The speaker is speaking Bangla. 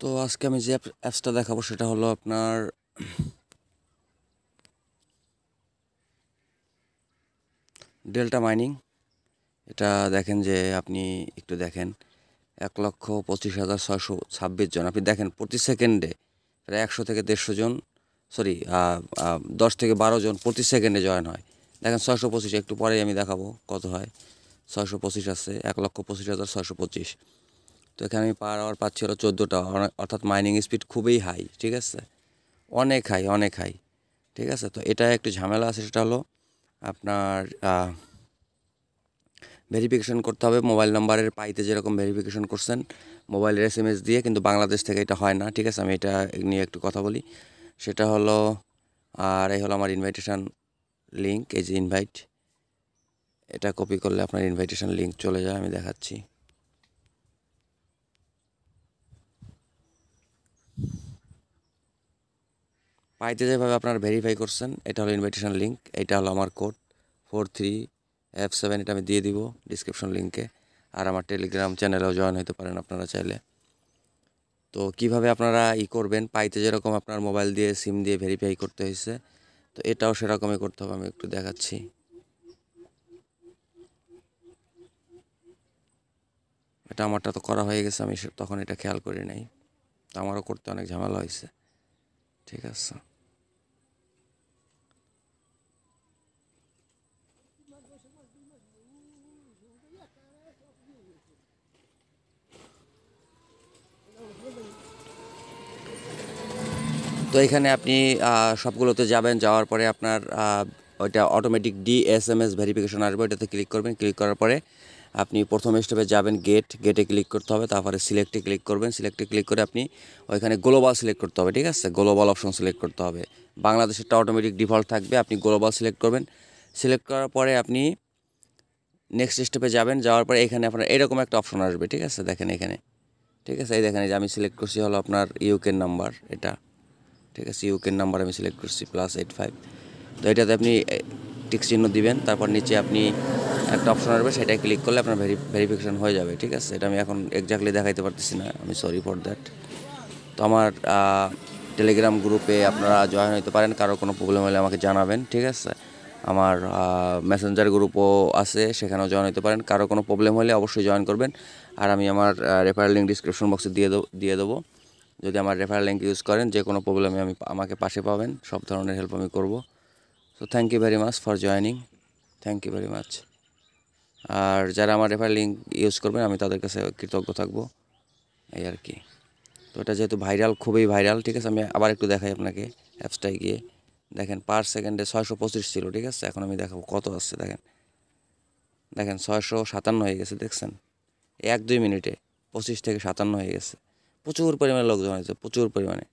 তো আজকে আমি যে অ্যাপসটা দেখাবো সেটা হলো আপনার ডেল্টা মাইনিং। এটা দেখেন যে আপনি একটু দেখেন 1,25,626 জন আপনি দেখেন প্রতি সেকেন্ডে প্রায় 100 থেকে 150 জন, সরি 10 থেকে 12 জন প্রতি সেকেন্ডে জয়েন হয়। দেখেন 625, একটু পরেই আমি দেখাবো কত হয়। 625 আছে, 1,25,625। তো এখানে আমি পার আওয়ার পাচ্ছি হলো 14টা, অর্থাৎ মাইনিং স্পিড খুবই হাই, ঠিক আছে, অনেক হাই, অনেক হাই, ঠিক আছে। তো এটা একটু ঝামেলা আছে, সেটা হলো আপনার ভেরিফিকেশন করতে হবে মোবাইল নাম্বারের পাইতে, যেরকম ভেরিফিকেশন করছেন মোবাইলের SMS দিয়ে, কিন্তু বাংলাদেশ থেকে এটা হয় না, ঠিক আছে। আমি এটা নিয়ে একটু কথা বলি, সেটা হলো আর এই হলো আমার ইনভাইটেশন লিঙ্ক, এই যে ইনভাইট, এটা কপি করলে আপনার ইনভাইটেশন লিঙ্ক চলে যায়, আমি দেখাচ্ছি। পাইতে যেভাবে আপনারা ভেরিফাই করছেন, এটা হলো ইনভাইটেশন লিঙ্ক, এটা হলো আমার কোড 43F7, এটা আমি দিয়ে দিব ডিসক্রিপশন লিঙ্কে। আর আমার টেলিগ্রাম চ্যানেলেও জয়েন হতে পারেন আপনারা চাইলে। তো কিভাবে আপনারা করবেন, পাইতে যেরকম আপনার মোবাইল দিয়ে সিম দিয়ে ভেরিফাই করতে হয়েছে, তো এটাও সেরকমই করতে হবে। আমি একটু দেখাচ্ছি। এটা আমারটা তো করা হয়ে গেছে, আমি তখন এটা খেয়াল করি নাই, তো আমারও করতে অনেক ঝামেলা হয়েছে, ঠিক আছে। তো এখানে আপনি সবগুলোতে যাবেন, যাওয়ার পরে আপনার ওইটা অটোমেটিক DSMS ভেরিফিকেশন আসবে, ওইটাতে ক্লিক করবেন। ক্লিক করার পরে আপনি প্রথম স্টেপে যাবেন, গেটে ক্লিক করতে হবে, তারপরে সিলেক্টে ক্লিক করবেন। সিলেক্টে ক্লিক করে আপনি ওইখানে গ্লোবাল সিলেক্ট করতে হবে, ঠিক আছে, গ্লোবাল অপশন সিলেক্ট করতে হবে। বাংলাদেশেরটা অটোমেটিক ডিফল্ট থাকবে, আপনি গ্লোবাল সিলেক্ট করবেন। সিলেক্ট করার পরে আপনি নেক্সট স্টেপে যাবেন, যাওয়ার পরে এখানে আপনার এরকম একটা অপশন আসবে, ঠিক আছে, দেখেন এখানে, ঠিক আছে, এই দেখেন, এই যে আমি সিলেক্ট করছি হলো আপনার ইউকের নাম্বার, এটা, ঠিক আছে, ইউকের নাম্বার আমি সিলেক্ট করছি +85। তো এটাতে আপনি টিক চিহ্ন দিবেন, তারপর নিচে আপনি একটা অপশন আসবে, সেটাই ক্লিক করলে আপনার ভেরিফিকেশন হয়ে যাবে, ঠিক আছে। এটা আমি এখন এক্স্যাক্টলি দেখাইতে পারতেছি না, আমি সরি ফর দ্যাট। তো আমার টেলিগ্রাম গ্রুপে আপনারা জয়েন হতে পারেন, কারো কোনো প্রবলেম হলে আমাকে জানাবেন, ঠিক আছে। আমার মেসেঞ্জার গ্রুপও আছে, সেখানেও জয়েন হতে পারেন, কারো কোনো প্রবলেম হলে অবশ্যই জয়েন করবেন। আর আমি আমার রেফারেল লিঙ্ক ডিসক্রিপশন বক্সে দিয়ে দেবো। যদি আমার রেফারেল লিঙ্ক ইউজ করেন, যে কোনো প্রবলেমে আমাকে পাশে পাবেন, সব ধরনের হেল্প আমি করব। So thank you very much for joining, thank you very much. আর যারা আমার রেফারেল লিঙ্ক ইউজ করবেন, আমি তাদের কাছে কৃতজ্ঞ থাকবো, এই আর কি। তো এটা যেহেতু ভাইরাল, খুবই ভাইরাল, ঠিক আছে। আমি আবার একটু দেখাই আপনাকে, অ্যাপসটায় গিয়ে দেখেন, পার সেকেন্ডে 625 ছিল, ঠিক আছে। এখন আমি দেখাবো কত আসছে, দেখেন, দেখেন 657 হয়ে গেছে, দেখছেন, 1-2 মিনিটে 25 থেকে 57 হয়ে গেছে। প্রচুর পরিমাণে লোকজন হয়েছে, প্রচুর পরিমাণে।